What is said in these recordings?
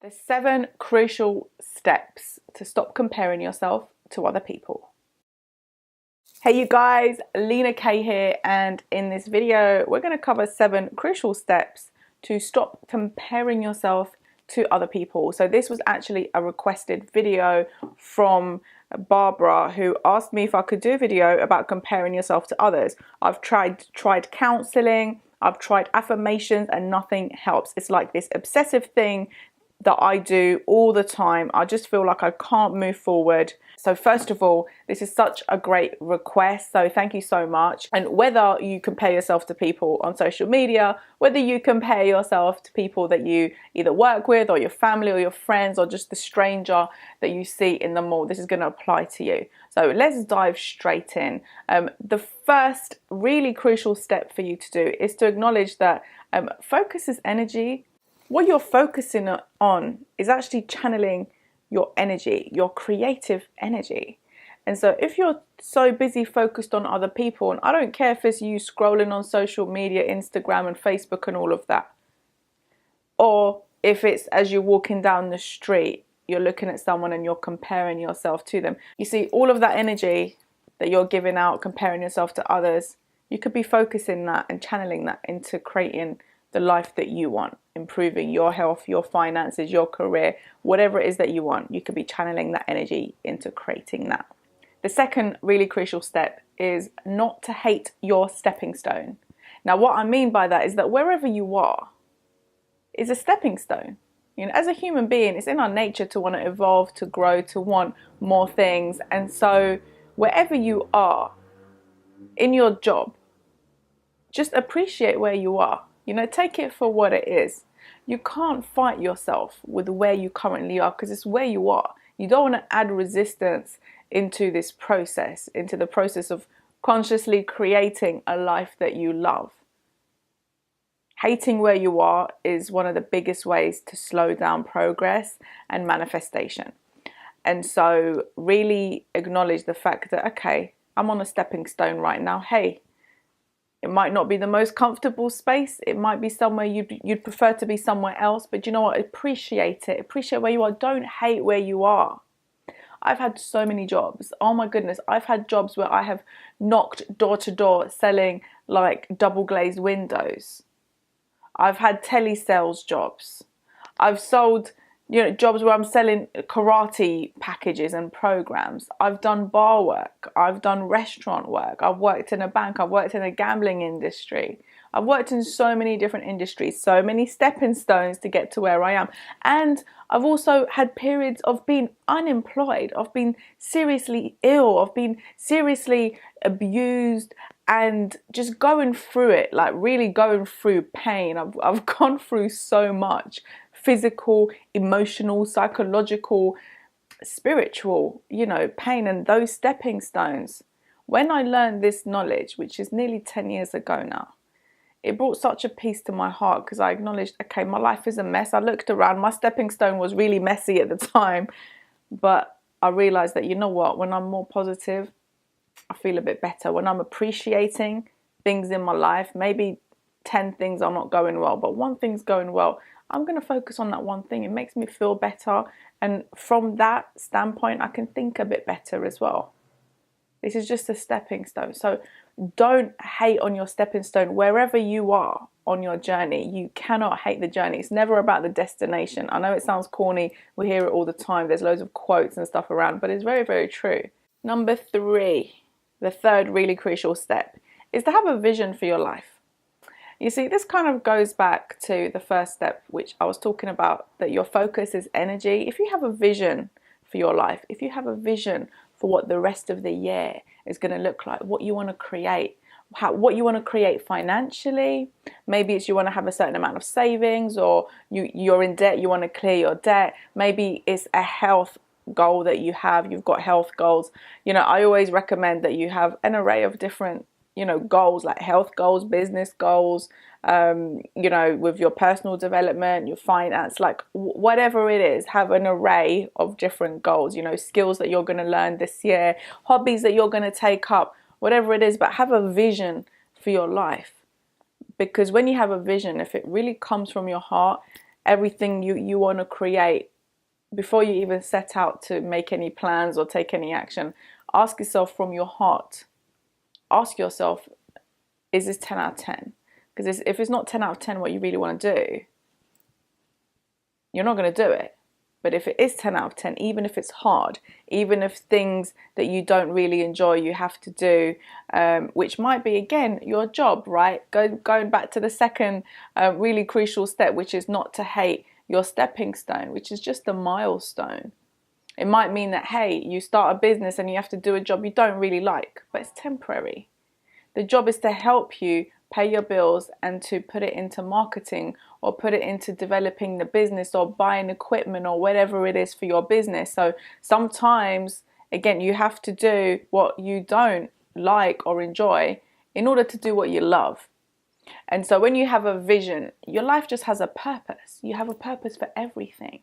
The 7 crucial steps to stop comparing yourself to other people. Hey you guys, Lena K here, and in this video we're going to cover 7 crucial steps to stop comparing yourself to other people. So this was actually a requested video from Barbara, who asked me if I could do a video about comparing yourself to others. I've tried counseling, I've tried affirmations, and nothing helps. It's like this obsessive thing that I do all the time. I just feel like I can't move forward. So first of all, this is such a great request, so thank you so much. And whether you compare yourself to people on social media, whether you compare yourself to people that you either work with or your family or your friends or just the stranger that you see in the mall, this is going to apply to you. So let's dive straight in. The first really crucial step for you to do is to acknowledge that focus is energy. What you're focusing on is actually channeling your energy, your creative energy. And so if you're so busy focused on other people, and I don't care if it's you scrolling on social media, Instagram and Facebook and all of that, or if it's as you're walking down the street, you're looking at someone and you're comparing yourself to them. You see, all of that energy that you're giving out, comparing yourself to others, you could be focusing that and channeling that into creating the life that you want, improving your health, your finances, your career, whatever it is that you want. You could be channeling that energy into creating that. The second really crucial step is not to hate your stepping stone. Now, what I mean by that is that wherever you are is a stepping stone. You know, as a human being, it's in our nature to want to evolve, to grow, to want more things. And so wherever you are in your job, just appreciate where you are. You know, take it for what it is. You can't fight yourself with where you currently are because it's where you are. You don't want to add resistance into this process, into the process of consciously creating a life that you love. Hating where you are is one of the biggest ways to slow down progress and manifestation. And so really acknowledge the fact that, okay, I'm on a stepping stone right now. Hey, it might not be the most comfortable space. It might be somewhere you'd prefer to be somewhere else. But you know what? Appreciate it. Appreciate where you are. Don't hate where you are. I've had so many jobs. Oh my goodness. I've had jobs where I have knocked door to door selling like double glazed windows. I've had telesales jobs. I've sold jobs where I'm selling karate packages and programs. I've done bar work. I've done restaurant work. I've worked in a bank. I've worked in the gambling industry. I've worked in so many different industries, so many stepping stones to get to where I am. And I've also had periods of being unemployed, of being seriously ill, of being seriously abused, and just going through it, like really going through pain. I've gone through so much. Physical, emotional, psychological, spiritual, pain, and those stepping stones. When I learned this knowledge, which is nearly 10 years ago now, it brought such a peace to my heart because I acknowledged, okay, my life is a mess. I looked around, my stepping stone was really messy at the time, but I realized that, you know what, when I'm more positive, I feel a bit better. When I'm appreciating things in my life, maybe 10 things are not going well, but one thing's going well, I'm going to focus on that one thing. It makes me feel better. And from that standpoint, I can think a bit better as well. This is just a stepping stone. So don't hate on your stepping stone. Wherever you are on your journey, you cannot hate the journey. It's never about the destination. I know it sounds corny. We hear it all the time. There's loads of quotes and stuff around, but it's very, very true. Number 3, the third really crucial step is to have a vision for your life. You see, this kind of goes back to the first step, which I was talking about, that your focus is energy. If you have a vision for your life, if you have a vision for what the rest of the year is going to look like, what you want to create, what you want to create financially, maybe it's you want to have a certain amount of savings, or you're in debt, you want to clear your debt. Maybe it's a health goal that you have, you've got health goals. I always recommend that you have an array of different goals, like health goals, business goals, with your personal development, your finance, like whatever it is, have an array of different goals, skills that you're going to learn this year, hobbies that you're going to take up, whatever it is, but have a vision for your life. Because when you have a vision, if it really comes from your heart, everything you want to create, before you even set out to make any plans or take any action, ask yourself from your heart. Ask yourself, is this 10 out of 10? Because if it's not 10 out of 10 what you really want to do, you're not going to do it. But if it is 10 out of 10, even if it's hard, even if things that you don't really enjoy you have to do, which might be, again, your job, right? Going back to the second really crucial step, which is not to hate your stepping stone, which is just a milestone. It might mean that, hey, you start a business and you have to do a job you don't really like, but it's temporary. The job is to help you pay your bills and to put it into marketing or put it into developing the business or buying equipment or whatever it is for your business. So sometimes, again, you have to do what you don't like or enjoy in order to do what you love. And so when you have a vision, your life just has a purpose. You have a purpose for everything.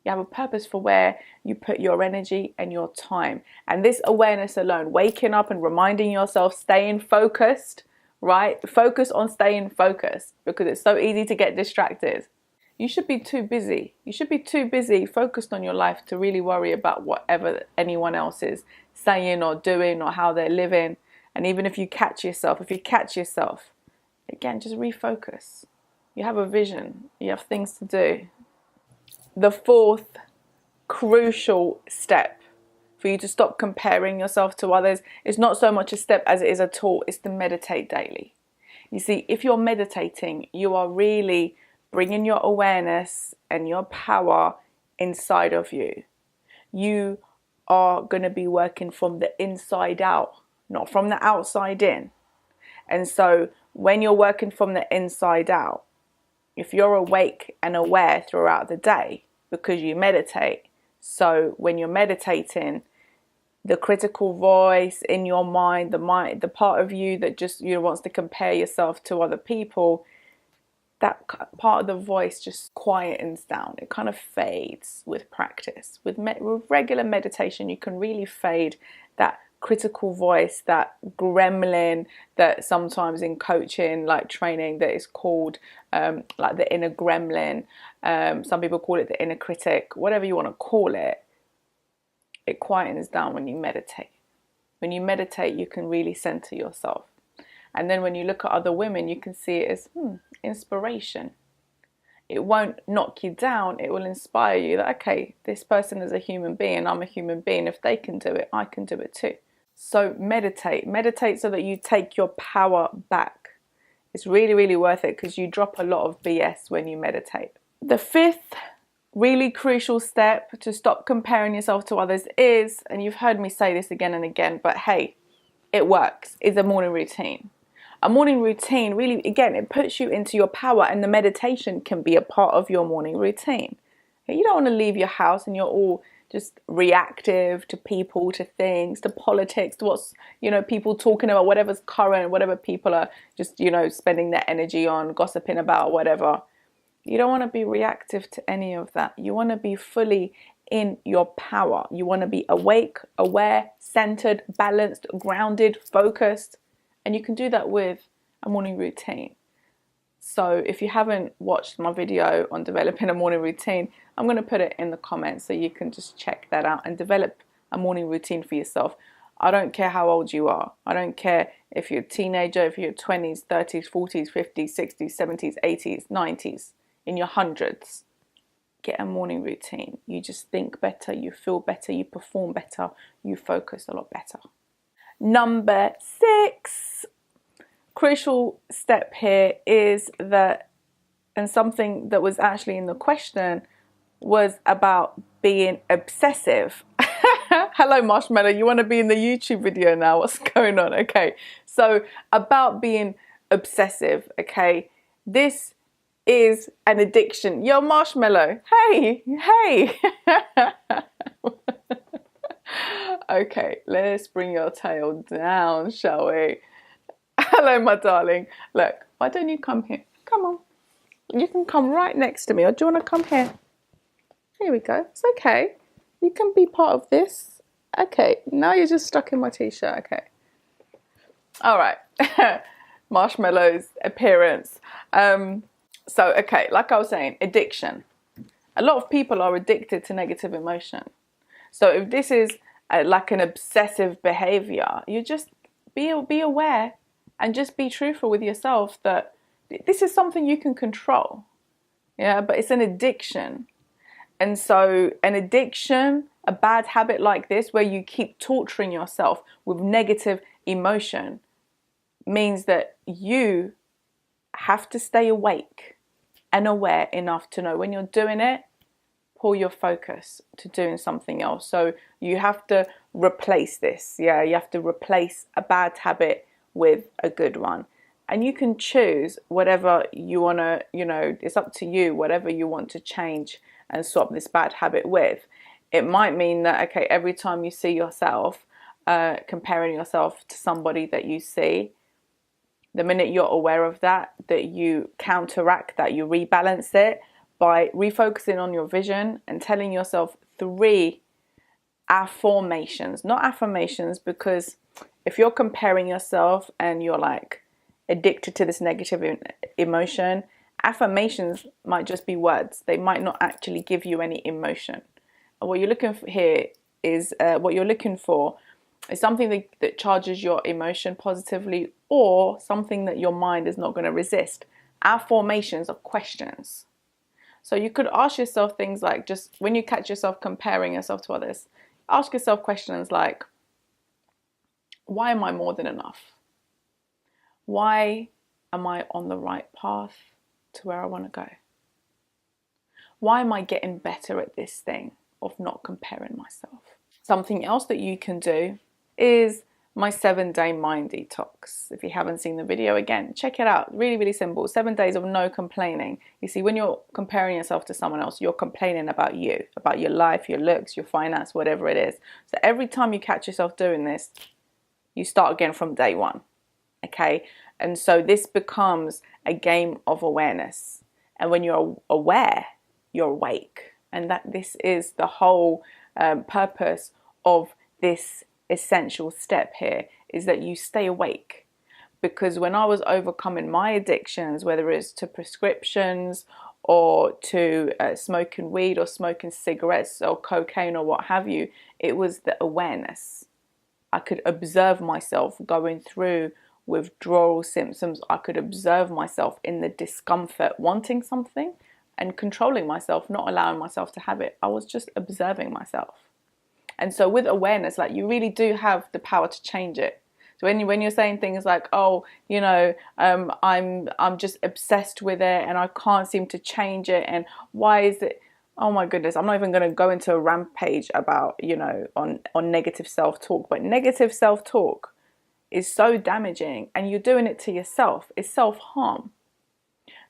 You have a purpose for where you put your energy and your time. And this awareness alone, waking up and reminding yourself, staying focused, right? Focus on staying focused, because it's so easy to get distracted. You should be too busy. You should be too busy focused on your life to really worry about whatever anyone else is saying or doing or how they're living. And even if you catch yourself, again, just refocus. You have a vision. You have things to do. The fourth crucial step for you to stop comparing yourself to others is not so much a step as it is a tool. It's to meditate daily. You see, if you're meditating, you are really bringing your awareness and your power inside of you. You are going to be working from the inside out, not from the outside in. And so when you're working from the inside out, if you're awake and aware throughout the day because you meditate, so when you're meditating, the critical voice in your mind, the part of you that just wants to compare yourself to other people, that part of the voice just quietens down. It kind of fades with practice. With regular meditation, you can really fade that critical voice, that gremlin that sometimes in coaching, like training, that is called like the inner gremlin. Some people call it the inner critic, whatever you want to call it. It quietens down when you meditate. When you meditate, you can really center yourself. And then when you look at other women, you can see it as inspiration. It won't knock you down. It will inspire you that, okay, this person is a human being. I'm a human being. If they can do it, I can do it too. So meditate. Meditate so that you take your power back. It's really, really worth it because you drop a lot of BS when you meditate. The fifth really crucial step to stop comparing yourself to others is, and you've heard me say this again and again, but hey, it works, is a morning routine. A morning routine really, again, it puts you into your power, and the meditation can be a part of your morning routine. You don't want to leave your house and you're all just reactive to people, to things, to politics, to what's, people talking about, whatever's current, whatever people are just, spending their energy on, gossiping about, whatever. You don't want to be reactive to any of that. You want to be fully in your power. You want to be awake, aware, centered, balanced, grounded, focused. And you can do that with a morning routine. So if you haven't watched my video on developing a morning routine, I'm going to put it in the comments so you can just check that out and develop a morning routine for yourself. I don't care how old you are. I don't care if you're a teenager, if you're 20s, 30s, 40s, 50s, 60s, 70s, 80s, 90s, in your hundreds. Get a morning routine. You just think better, you feel better, you perform better, you focus a lot better. Number 6, crucial step here is that, and something that was actually in the question, was about being obsessive. Hello, Marshmallow, you want to be in the YouTube video now? What's going on? Okay, so about being obsessive, okay? This is an addiction. Yo, Marshmallow, hey. Okay, let's bring your tail down, shall we? Hello, my darling. Look, why don't you come here? Come on. You can come right next to me, or do you want to come here? Here we go. It's okay. You can be part of this. Okay, now you're just stuck in my t-shirt. Okay. All right. Marshmallow's appearance. So, okay, like I was saying, addiction. A lot of people are addicted to negative emotion. So if this is like an obsessive behavior, you just be aware and just be truthful with yourself that this is something you can control. Yeah, but it's an addiction. And so an addiction, a bad habit like this, where you keep torturing yourself with negative emotion, means that you have to stay awake and aware enough to know when you're doing it, pull your focus to doing something else. So you have to replace this. Yeah, you have to replace a bad habit with a good one. And you can choose whatever you want to, it's up to you, whatever you want to change and swap this bad habit with. It might mean that, okay, every time you see yourself, comparing yourself to somebody that you see, the minute you're aware of that you counteract that, you rebalance it by refocusing on your vision and telling yourself 3 affirmations, not affirmations, because if you're comparing yourself and you're like addicted to this negative emotion, affirmations might just be words. They might not actually give you any emotion. And what you're looking for here is something that charges your emotion positively, or something that your mind is not going to resist. Affirmations are questions. So you could ask yourself things like, just when you catch yourself comparing yourself to others, ask yourself questions like, why am I more than enough? Why am I on the right path to where I want to go? Why am I getting better at this thing of not comparing myself? Something else that you can do is my 7-day mind detox. If you haven't seen the video, again, check it out. Really, really simple. 7 days of no complaining. You see, when you're comparing yourself to someone else, you're complaining about you, about your life, your looks, your finance, whatever it is. So every time you catch yourself doing this, you start again from day 1. Okay? And so this becomes a game of awareness. And when you're aware, you're awake. And that this is the whole purpose of this essential step here, is that you stay awake. Because when I was overcoming my addictions, whether it's to prescriptions or to smoking weed or smoking cigarettes or cocaine or what have you, it was the awareness. I could observe myself going through withdrawal symptoms. I could observe myself in the discomfort, wanting something and controlling myself, not allowing myself to have it. I was just observing myself. And so with awareness, like, you really do have the power to change it. So when you're saying things like, oh, I'm just obsessed with it and I can't seem to change it, and why is it? Oh my goodness, I'm not even going to go into a rampage about, on negative self-talk, but negative self-talk is so damaging, and you're doing it to yourself. It's self-harm.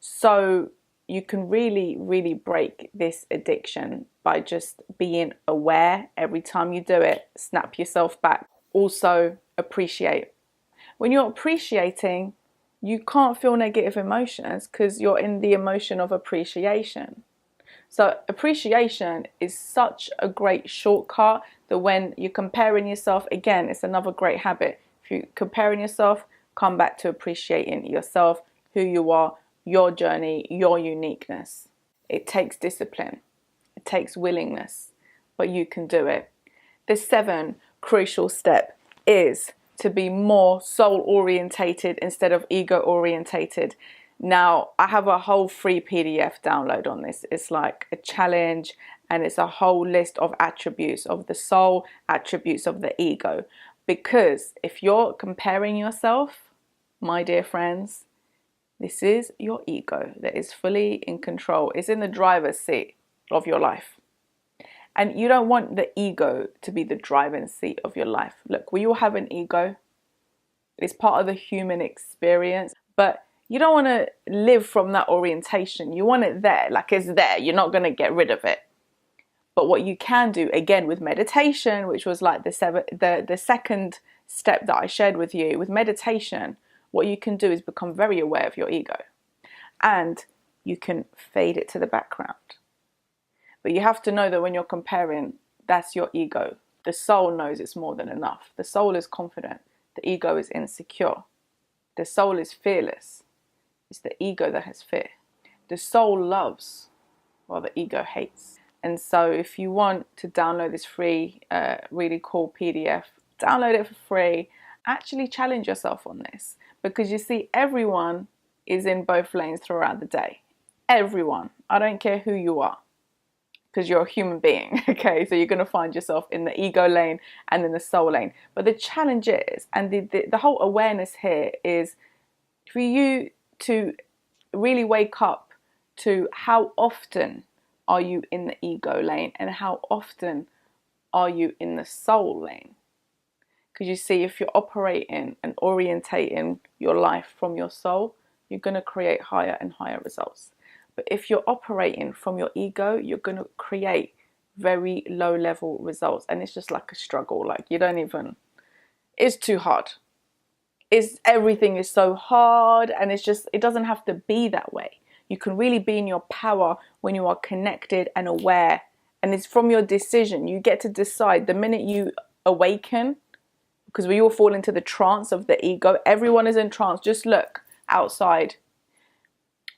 So you can really, really break this addiction by just being aware every time you do it. Snap yourself back. Also, appreciate. When you're appreciating, you can't feel negative emotions because you're in the emotion of appreciation. So appreciation is such a great shortcut that when you're comparing yourself, again, it's another great habit. If you're comparing yourself, come back to appreciating yourself, who you are, your journey, your uniqueness. It takes discipline. It takes willingness, but you can do it. The 7th crucial step is to be more soul orientated instead of ego orientated. Now, I have a whole free PDF download on this. It's like a challenge, and it's a whole list of attributes of the soul, attributes of the ego. Because if you're comparing yourself, my dear friends, this is your ego that is fully in control. It's in the driver's seat of your life. And you don't want the ego to be the driving seat of your life. Look, we all have an ego. It's part of the human experience. But you don't want to live from that orientation. You want it there, like it's there. You're not going to get rid of it. But what you can do, again, with meditation, which was like the 2nd step that I shared with you, with meditation, what you can do is become very aware of your ego. And you can fade it to the background. But you have to know that when you're comparing, that's your ego. The soul knows it's more than enough. The soul is confident. The ego is insecure. The soul is fearless. It's the ego that has fear. the soul loves while the ego hates. And so if you want to download this free, really cool PDF, download it for free. Actually challenge yourself on this, because you see, everyone is in both lanes throughout the day. Everyone. I don't care who you are, because you're a human being, okay? So you're going to find yourself in the ego lane and in the soul lane. But the challenge is, and the whole awareness here is for you to really wake up to how often are you in the ego lane and how often are you in the soul lane. Because you see, if you're operating and orientating your life from your soul, you're going to create higher and higher results. But if you're operating from your ego, you're going to create very low level results. And it's just like a struggle. Like, you don't even, it's too hard. Everything is so hard, and it's just, it doesn't have to be that way. You can really be in your power when you are connected and aware. And it's from your decision. You get to decide the minute you awaken, because we all fall into the trance of the ego. Everyone is in trance. Just look outside,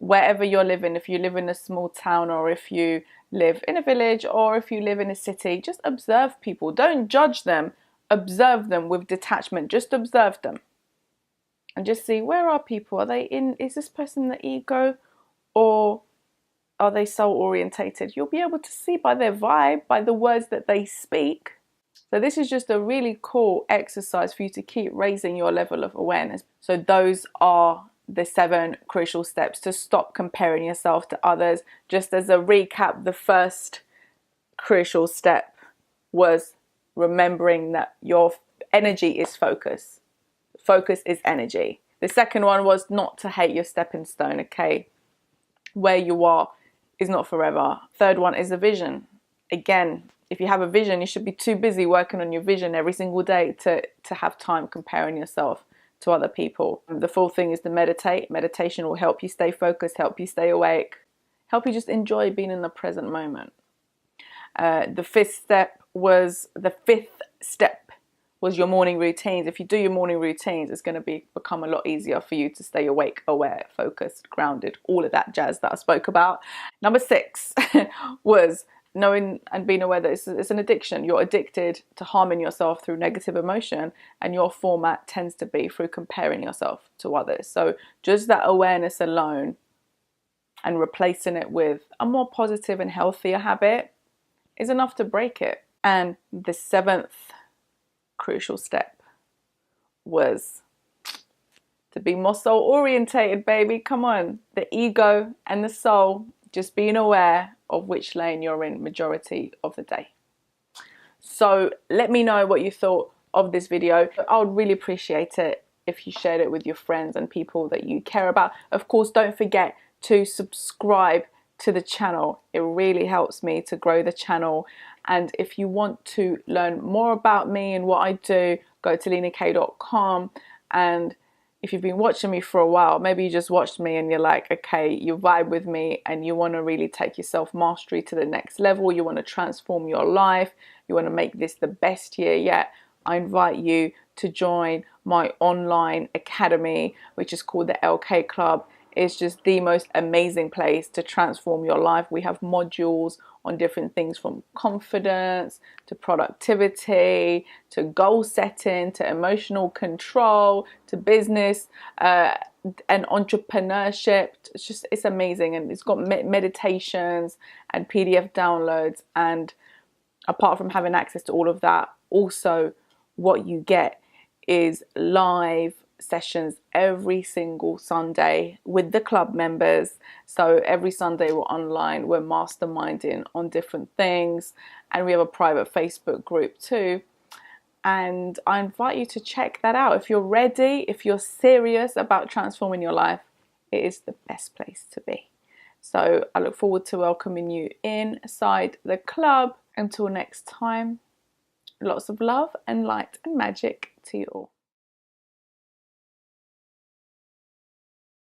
wherever you're living. If you live in a small town, or if you live in a village, or if you live in a city, just observe people. Don't judge them. Observe them with detachment. Just observe them. And just see, where are people? Are they in, is this person in the ego, or are they soul orientated? You'll be able to see by their vibe, by the words that they speak. So this is just a really cool exercise for you to keep raising your level of awareness. So those are the 7 crucial steps to stop comparing yourself to others. Just as a recap, the first crucial step was remembering that your energy is focus. Focus is energy. The second one was not to hate your stepping stone, okay? Where you are is not forever. Third one is a vision. Again, if you have a vision, you should be too busy working on your vision every single day to have time comparing yourself to other people. The fourth thing is to meditate. Meditation will help you stay focused, help you stay awake, help you just enjoy being in the present moment. The fifth step was your morning routines. If you do your morning routines, it's going to become a lot easier for you to stay awake, aware, focused, grounded, all of that jazz that I spoke about. Number 6 was knowing and being aware that it's an addiction. You're addicted to harming yourself through negative emotion, and your format tends to be through comparing yourself to others. So just that awareness alone and replacing it with a more positive and healthier habit is enough to break it. And the 7th crucial step was to be more soul orientated, baby. Come on. The ego and the soul, just being aware of which lane you're in majority of the day. So let me know what you thought of this video. I would really appreciate it if you shared it with your friends and people that you care about. Of course, don't forget to subscribe to the channel. It really helps me to grow the channel. And if you want to learn more about me and what I do, go to lenak.com. And if you've been watching me for a while, maybe you just watched me and you're like, okay, you vibe with me and you want to really take your self-mastery to the next level. You want to transform your life. You want to make this the best year yet. I invite you to join my online academy, which is called the LK Club. It's just the most amazing place to transform your life. We have modules on different things, from confidence to productivity to goal setting to emotional control to business and entrepreneurship. It's amazing, and it's got meditations and PDF downloads. And apart from having access to all of that, also what you get is live sessions every single Sunday with the club members. So every Sunday we're online, we're masterminding on different things, and we have a private Facebook group too. And I invite you to check that out. If you're ready, if you're serious about transforming your life, it is the best place to be. So I look forward to welcoming you inside the club. Until next time, lots of love and light and magic to you all.